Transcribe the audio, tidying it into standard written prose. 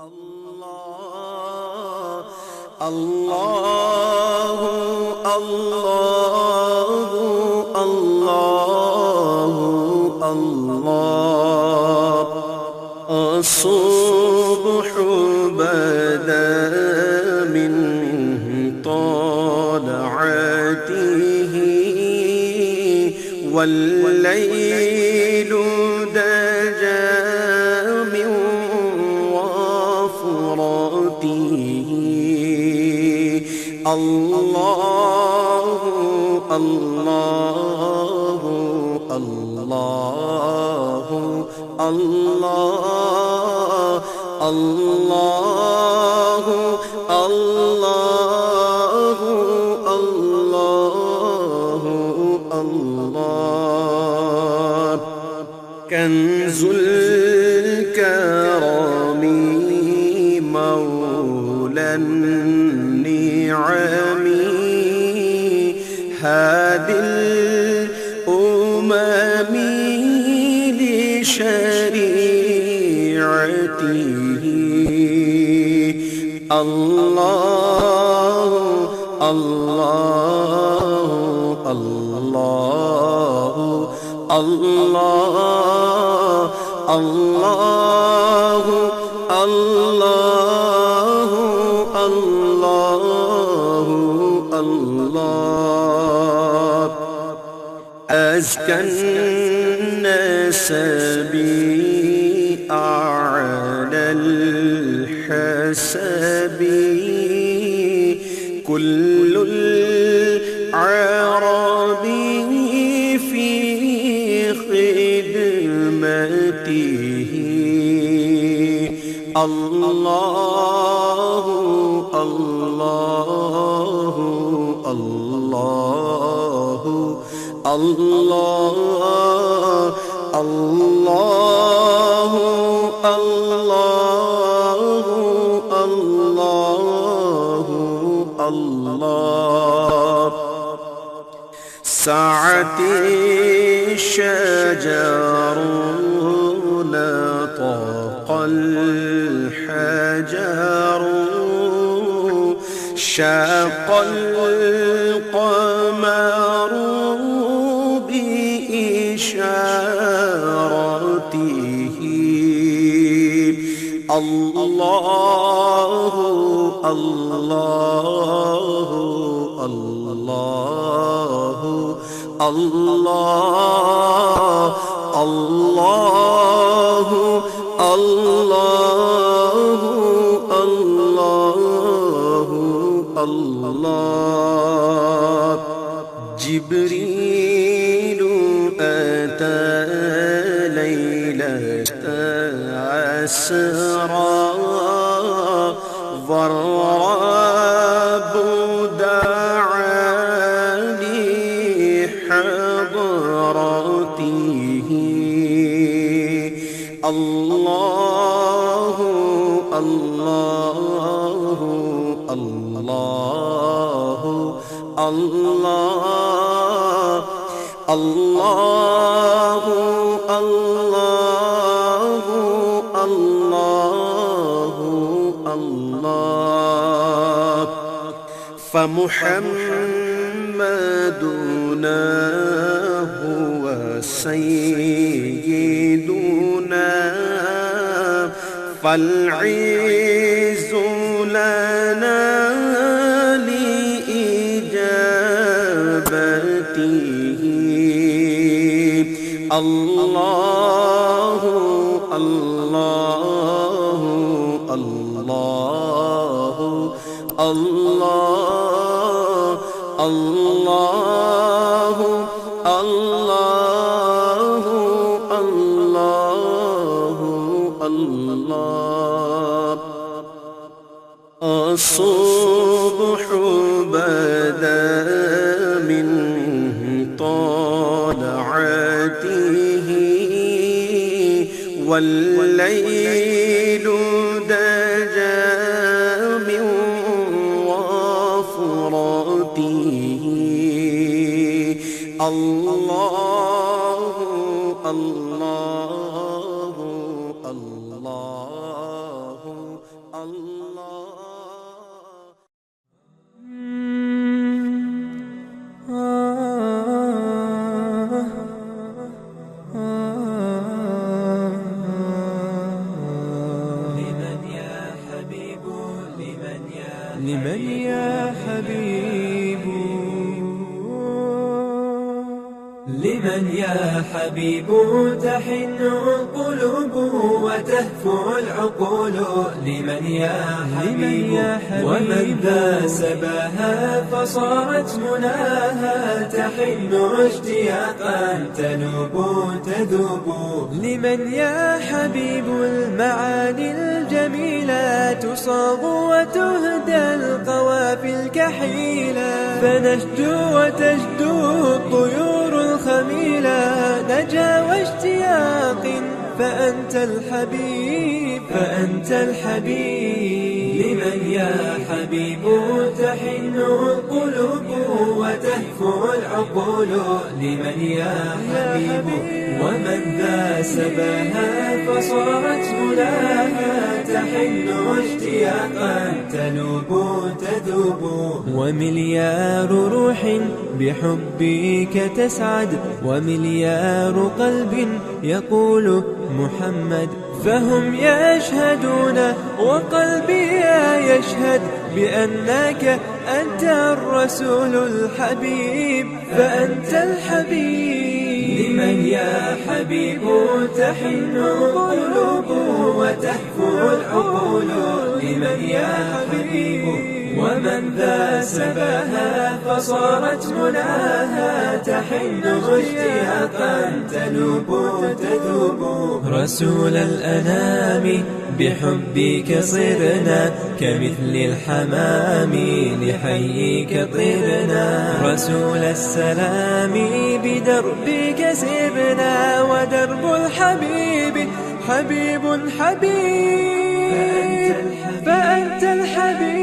الله الله الله الله الله الصبح بدا من طلعته والليل دجى من وفرته الله الله الله الله الله الله الله الله كنز الكرم مولى النعم هادي الأمم لشريعته الله الله الله الله الله الله الله الله أزكى النسب أعلى الحسب كل العرب في خدمته الله الله الله الله الله الله الله الله سعت الشجر نطق الحجر شاق القمر بإشارته الله الله الله الله الله الله الله الله جبريل أتى ليلة أسرى ضرب دعا لحضرته الله الله الله الله الله الله الله الله فمحمدنا هو سيدنا فالعز لنا لإجابته الله الله الله الله الله الله الله الله الصبح بدا من طلعته والليل دجى من وفرته الله الله الله لمن يا حبيب تحن القلوب وتهفو العقول؟ لمن يا حبيب ومن ذا سباها فصارت مناها تحن اشتياقا تنوب تذوب؟ لمن يا حبيب المعاني الجميلة تصاغ وتهدى القوافي الكحيلة فنشدو وتجدو الطيور الخميلة نجا واشتياق فأنت الحبيب فأنت الحبيب. لمن يا حبيب تحن القلوب وتهفو العقول؟ لمن يا حبيب ومن ذا سباها فصارت مناها تحن اشتياقا تنوب تذوب؟ ومليار روح بحبك تسعد ومليار قلب يقول محمد فهم يشهدون وقلبي يشهد بأنك أنت الرسول الحبيب فأنت الحبيب. لمن يا حبيب تحن القلوب وتهفو العقول؟ لمن يا حبيب ومن ذا سباها فصارت مناها تحن اشتياقا تنوب تذوب؟ رسول الأنام بحبك صرنا كمثل الحمام لحيك طرنا رسول السلام بدربك سرنا ودرب الحبيب حبيب حبيب فأنت الحبيب